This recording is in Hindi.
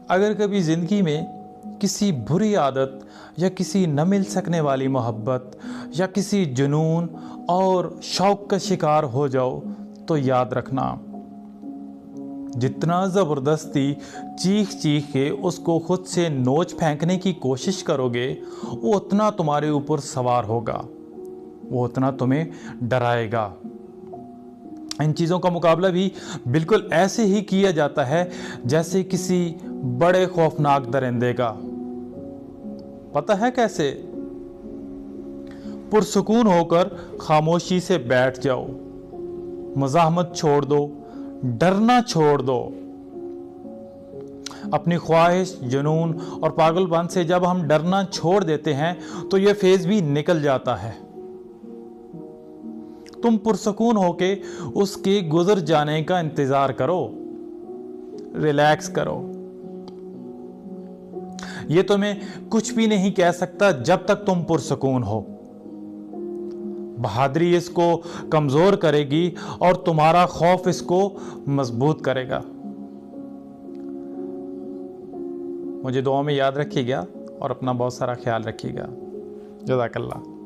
अगर कभी ज़िंदगी में किसी बुरी आदत या किसी न मिल सकने वाली मोहब्बत या किसी जुनून और शौक़ का शिकार हो जाओ तो याद रखना, जितना ज़बरदस्ती चीख चीख के उसको खुद से नोच फेंकने की कोशिश करोगे वो उतना तुम्हारे ऊपर सवार होगा, वो उतना तुम्हें डराएगा। इन चीज़ों का मुकाबला भी बिल्कुल ऐसे ही किया जाता है जैसे किसी बड़े खौफनाक दरिंदे का। पता है कैसे? पुरसुकून होकर खामोशी से बैठ जाओ, मज़ाहमत छोड़ दो, डरना छोड़ दो। अपनी ख्वाहिश, जुनून और पागलपन से जब हम डरना छोड़ देते हैं तो यह फेज भी निकल जाता है। तुम पुरसुकून होके उसके गुजर जाने का इंतजार करो, रिलैक्स करो। ये तुम्हें कुछ भी नहीं कह सकता जब तक तुम पुरसुकून हो। बहादुरी इसको कमजोर करेगी और तुम्हारा खौफ इसको मजबूत करेगा। मुझे दुआ में याद रखिएगा और अपना बहुत सारा ख्याल रखिएगा। जज़ाकल्लाह।